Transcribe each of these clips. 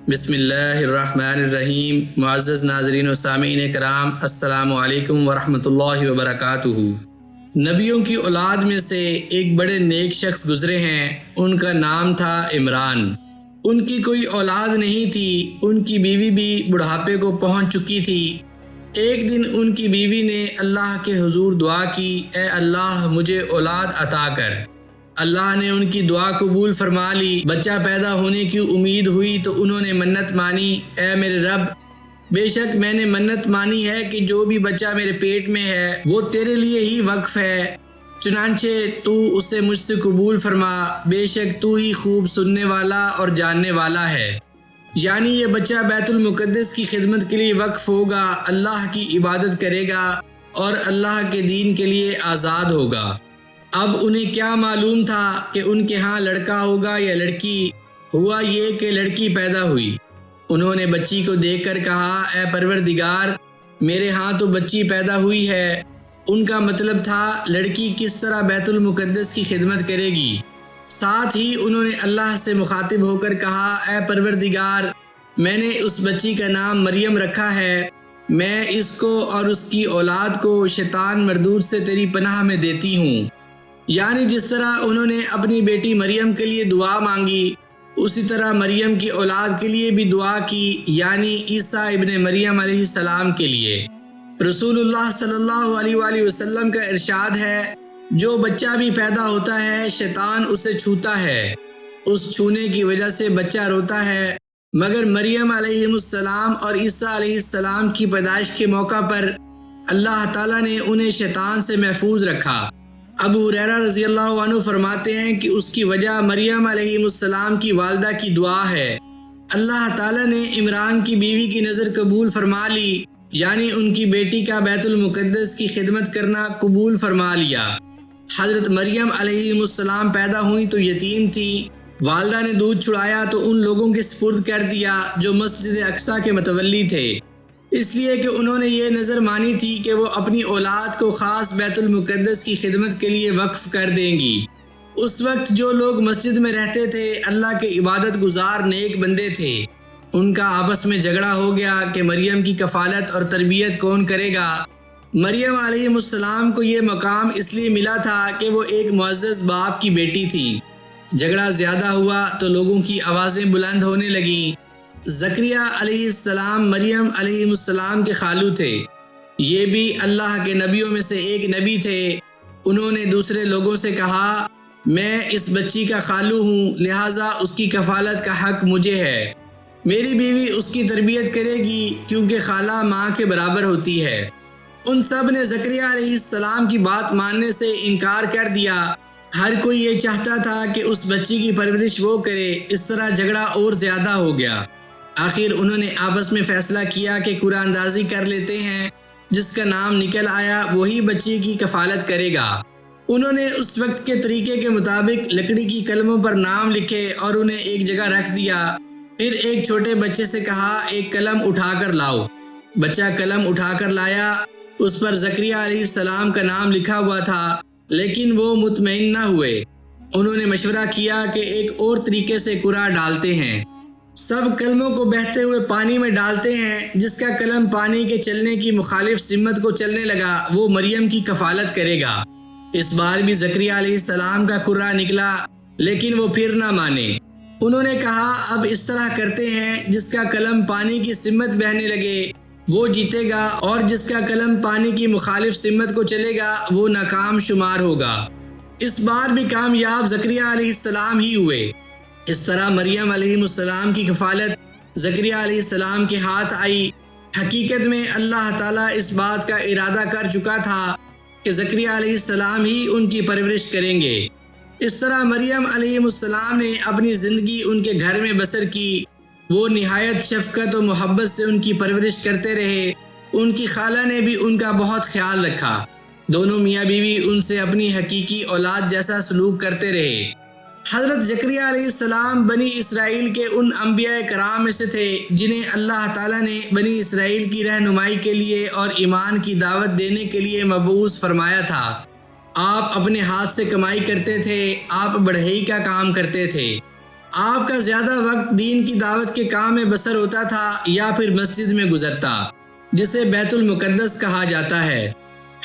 بسم اللہ الرحمن الرحیم۔ معزز ناظرین و سامعین کرام، السلام علیکم ورحمۃ اللہ وبرکاتہ۔ نبیوں کی اولاد میں سے ایک بڑے نیک شخص گزرے ہیں، ان کا نام تھا عمران۔ ان کی کوئی اولاد نہیں تھی، ان کی بیوی بھی بڑھاپے کو پہنچ چکی تھی۔ ایک دن ان کی بیوی نے اللہ کے حضور دعا کی، اے اللہ مجھے اولاد عطا کر۔ اللہ نے ان کی دعا قبول فرما لی۔ بچہ پیدا ہونے کی امید ہوئی تو انہوں نے منت مانی، اے میرے رب، بے شک میں نے منت مانی ہے کہ جو بھی بچہ میرے پیٹ میں ہے وہ تیرے لیے ہی وقف ہے، چنانچہ تو اسے مجھ سے قبول فرما، بے شک تو ہی خوب سننے والا اور جاننے والا ہے۔ یعنی یہ بچہ بیت المقدس کی خدمت کے لیے وقف ہوگا، اللہ کی عبادت کرے گا اور اللہ کے دین کے لیے آزاد ہوگا۔ اب انہیں کیا معلوم تھا کہ ان کے ہاں لڑکا ہوگا یا لڑکی؟ ہوا یہ کہ لڑکی پیدا ہوئی۔ انہوں نے بچی کو دیکھ کر کہا، اے پروردگار، میرے ہاں تو بچی پیدا ہوئی ہے۔ ان کا مطلب تھا لڑکی کس طرح بیت المقدس کی خدمت کرے گی۔ ساتھ ہی انہوں نے اللہ سے مخاطب ہو کر کہا، اے پروردگار، میں نے اس بچی کا نام مریم رکھا ہے، میں اس کو اور اس کی اولاد کو شیطان مردود سے تیری پناہ میں دیتی ہوں۔ یعنی جس طرح انہوں نے اپنی بیٹی مریم کے لیے دعا مانگی، اسی طرح مریم کی اولاد کے لیے بھی دعا کی، یعنی عیسیٰ ابن مریم علیہ السلام کے لیے۔ رسول اللہ صلی اللہ علیہ وآلہ وسلم کا ارشاد ہے، جو بچہ بھی پیدا ہوتا ہے شیطان اسے چھوتا ہے، اس چھونے کی وجہ سے بچہ روتا ہے، مگر مریم علیہ السلام اور عیسیٰ علیہ السلام کی پیدائش کے موقع پر اللہ تعالیٰ نے انہیں شیطان سے محفوظ رکھا۔ ابو ہریرہ رضی اللہ عنہ فرماتے ہیں کہ اس کی وجہ مریم علیہ السلام کی والدہ کی دعا ہے۔ اللہ تعالیٰ نے عمران کی بیوی کی نظر قبول فرما لی، یعنی ان کی بیٹی کا بیت المقدس کی خدمت کرنا قبول فرما لیا۔ حضرت مریم علیہ السلام پیدا ہوئی تو یتیم تھی، والدہ نے دودھ چھڑایا تو ان لوگوں کے سپرد کر دیا جو مسجد اقصیٰ کے متولی تھے، اس لیے کہ انہوں نے یہ نظر مانی تھی کہ وہ اپنی اولاد کو خاص بیت المقدس کی خدمت کے لیے وقف کر دیں گی۔ اس وقت جو لوگ مسجد میں رہتے تھے اللہ کے عبادت گزار نیک بندے تھے، ان کا آپس میں جھگڑا ہو گیا کہ مریم کی کفالت اور تربیت کون کرے گا۔ مریم علیہ السلام کو یہ مقام اس لیے ملا تھا کہ وہ ایک معزز باپ کی بیٹی تھی۔ جھگڑا زیادہ ہوا تو لوگوں کی آوازیں بلند ہونے لگیں۔ زکریا علیہ السلام مریم علیہ السلام کے خالو تھے، یہ بھی اللہ کے نبیوں میں سے ایک نبی تھے۔ انہوں نے دوسرے لوگوں سے کہا، میں اس بچی کا خالو ہوں، لہٰذا اس کی کفالت کا حق مجھے ہے، میری بیوی اس کی تربیت کرے گی کیونکہ خالہ ماں کے برابر ہوتی ہے۔ ان سب نے زکریا علیہ السلام کی بات ماننے سے انکار کر دیا۔ ہر کوئی یہ چاہتا تھا کہ اس بچی کی پرورش وہ کرے، اس طرح جھگڑا اور زیادہ ہو گیا۔ آخر انہوں نے آپس میں فیصلہ کیا کہ قرآن اندازی کر لیتے ہیں، جس کا نام نکل آیا وہی بچی کی کفالت کرے گا۔ انہوں نے اس وقت کے طریقے کے مطابق لکڑی کی قلموں پر نام لکھے اور انہیں ایک جگہ رکھ دیا۔ پھر ایک چھوٹے بچے سے کہا، ایک قلم اٹھا کر لاؤ۔ بچہ قلم اٹھا کر لایا، اس پر زکریا علیہ السلام کا نام لکھا ہوا تھا، لیکن وہ مطمئن نہ ہوئے۔ انہوں نے مشورہ کیا کہ ایک اور طریقے سے قرآن ڈالتے ہیں، سب قلموں کو بہتے ہوئے پانی میں ڈالتے ہیں، جس کا قلم پانی کے چلنے کی مخالف سمت کو چلنے لگا وہ مریم کی کفالت کرے گا۔ اس بار بھی زکریا علیہ السلام کا قرہ نکلا، لیکن وہ پھر نہ مانے۔ انہوں نے کہا، اب اس طرح کرتے ہیں، جس کا قلم پانی کی سمت بہنے لگے وہ جیتے گا، اور جس کا قلم پانی کی مخالف سمت کو چلے گا وہ ناکام شمار ہوگا۔ اس بار بھی کامیاب زکریا علیہ السلام ہی ہوئے۔ اس طرح مریم علیہ السلام کی کفالت زکریا علیہ السلام کے ہاتھ آئی۔ حقیقت میں اللہ تعالیٰ اس بات کا ارادہ کر چکا تھا کہ زکریا علیہ السلام ہی ان کی پرورش کریں گے۔ اس طرح مریم علیہ السلام نے اپنی زندگی ان کے گھر میں بسر کی۔ وہ نہایت شفقت و محبت سے ان کی پرورش کرتے رہے۔ ان کی خالہ نے بھی ان کا بہت خیال رکھا۔ دونوں میاں بیوی ان سے اپنی حقیقی اولاد جیسا سلوک کرتے رہے۔ حضرت زکریا علیہ السلام بنی اسرائیل کے ان انبیاء کرام میں سے تھے جنہیں اللہ تعالیٰ نے بنی اسرائیل کی رہنمائی کے لیے اور ایمان کی دعوت دینے کے لیے مبعوث فرمایا تھا۔ آپ اپنے ہاتھ سے کمائی کرتے تھے، آپ بڑھئی کا کام کرتے تھے۔ آپ کا زیادہ وقت دین کی دعوت کے کام میں بسر ہوتا تھا یا پھر مسجد میں گزرتا، جسے بیت المقدس کہا جاتا ہے۔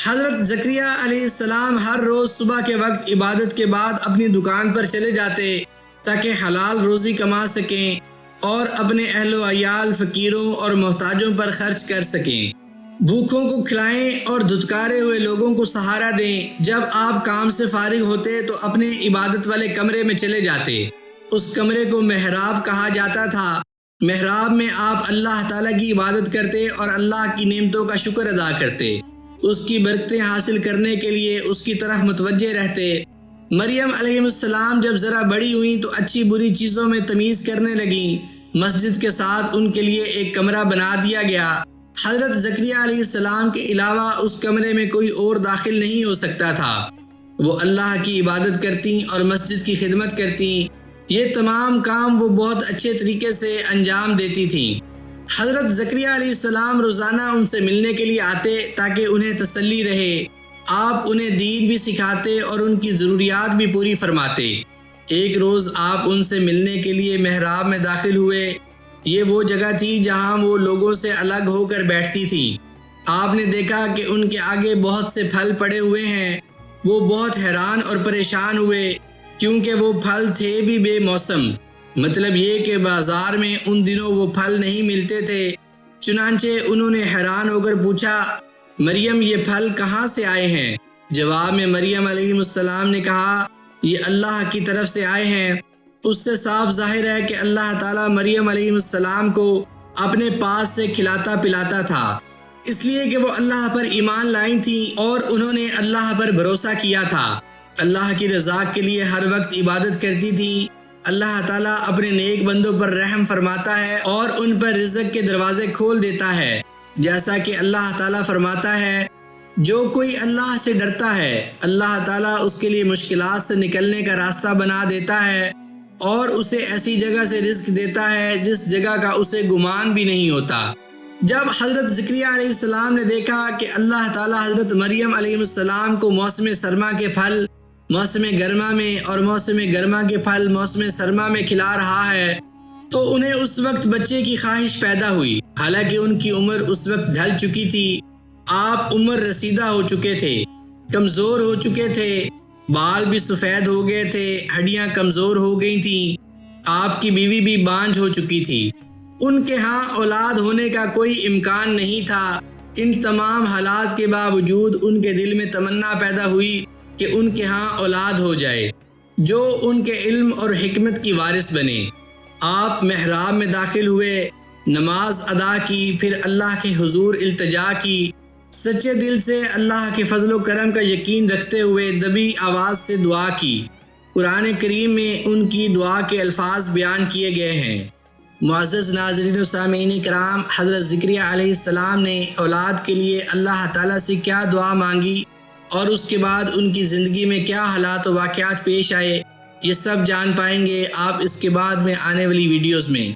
حضرت زکریا علیہ السلام ہر روز صبح کے وقت عبادت کے بعد اپنی دکان پر چلے جاتے تاکہ حلال روزی کما سکیں اور اپنے اہل و عیال، فقیروں اور محتاجوں پر خرچ کر سکیں، بھوکوں کو کھلائیں اور دھتکارے ہوئے لوگوں کو سہارا دیں۔ جب آپ کام سے فارغ ہوتے تو اپنے عبادت والے کمرے میں چلے جاتے۔ اس کمرے کو محراب کہا جاتا تھا۔ محراب میں آپ اللہ تعالیٰ کی عبادت کرتے اور اللہ کی نعمتوں کا شکر ادا کرتے، اس کی برکتیں حاصل کرنے کے لیے اس کی طرف متوجہ رہتے۔ مریم علیہ السلام جب ذرا بڑی ہوئیں تو اچھی بری چیزوں میں تمیز کرنے لگیں۔ مسجد کے ساتھ ان کے لیے ایک کمرہ بنا دیا گیا۔ حضرت زکریا علیہ السلام کے علاوہ اس کمرے میں کوئی اور داخل نہیں ہو سکتا تھا۔ وہ اللہ کی عبادت کرتی اور مسجد کی خدمت کرتی۔ یہ تمام کام وہ بہت اچھے طریقے سے انجام دیتی تھیں۔ حضرت زکریا علیہ السلام روزانہ ان سے ملنے کے لیے آتے تاکہ انہیں تسلی رہے۔ آپ انہیں دین بھی سکھاتے اور ان کی ضروریات بھی پوری فرماتے۔ ایک روز آپ ان سے ملنے کے لیے محراب میں داخل ہوئے۔ یہ وہ جگہ تھی جہاں وہ لوگوں سے الگ ہو کر بیٹھتی تھی۔ آپ نے دیکھا کہ ان کے آگے بہت سے پھل پڑے ہوئے ہیں۔ وہ بہت حیران اور پریشان ہوئے کیونکہ وہ پھل تھے بھی بے موسم، مطلب یہ کہ بازار میں ان دنوں وہ پھل نہیں ملتے تھے۔ چنانچہ انہوں نے حیران ہو کر پوچھا، مریم یہ پھل کہاں سے آئے ہیں؟ جواب میں مریم علیہ السلام نے کہا، یہ اللہ کی طرف سے آئے ہیں۔ اس سے صاف ظاہر ہے کہ اللہ تعالیٰ مریم علیہ السلام کو اپنے پاس سے کھلاتا پلاتا تھا، اس لیے کہ وہ اللہ پر ایمان لائی تھیں اور انہوں نے اللہ پر بھروسہ کیا تھا، اللہ کی رضا کے لیے ہر وقت عبادت کرتی تھیں۔ اللہ تعالیٰ اپنے نیک بندوں پر رحم فرماتا ہے اور ان پر رزق کے دروازے کھول دیتا ہے، جیسا کہ اللہ تعالیٰ فرماتا ہے، جو کوئی اللہ سے ڈرتا ہے اللہ تعالیٰ اس کے لیے مشکلات سے نکلنے کا راستہ بنا دیتا ہے اور اسے ایسی جگہ سے رزق دیتا ہے جس جگہ کا اسے گمان بھی نہیں ہوتا۔ جب حضرت زکریا علیہ السلام نے دیکھا کہ اللہ تعالیٰ حضرت مریم علیہ السلام کو موسم سرما کے پھل موسم گرما میں اور موسم گرما کے پھل موسم سرما میں کھلا رہا ہے تو انہیں اس وقت بچے کی خواہش پیدا ہوئی، حالانکہ ان کی عمر اس وقت ڈھل چکی تھی۔ آپ عمر رسیدہ ہو چکے تھے، کمزور ہو چکے تھے، بال بھی سفید ہو گئے تھے، ہڈیاں کمزور ہو گئی تھیں۔ آپ کی بیوی بھی بانجھ ہو چکی تھی، ان کے ہاں اولاد ہونے کا کوئی امکان نہیں تھا۔ ان تمام حالات کے باوجود ان کے دل میں تمنا پیدا ہوئی کہ ان کے ہاں اولاد ہو جائے جو ان کے علم اور حکمت کی وارث بنے۔ آپ محراب میں داخل ہوئے، نماز ادا کی، پھر اللہ کے حضور التجا کی، سچے دل سے اللہ کے فضل و کرم کا یقین رکھتے ہوئے دبی آواز سے دعا کی۔ قرآن کریم میں ان کی دعا کے الفاظ بیان کیے گئے ہیں۔ معزز ناظرین و سامعین کرام، حضرت زکریا علیہ السلام نے اولاد کے لیے اللہ تعالیٰ سے کیا دعا مانگی اور اس کے بعد ان کی زندگی میں کیا حالات و واقعات پیش آئے، یہ سب جان پائیں گے آپ اس کے بعد میں آنے والی ویڈیوز میں۔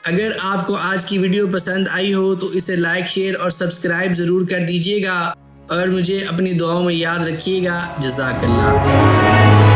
اگر آپ کو آج کی ویڈیو پسند آئی ہو تو اسے لائک، شیئر اور سبسکرائب ضرور کر دیجیے گا اور مجھے اپنی دعاؤں میں یاد رکھیے گا۔ جزاک اللہ۔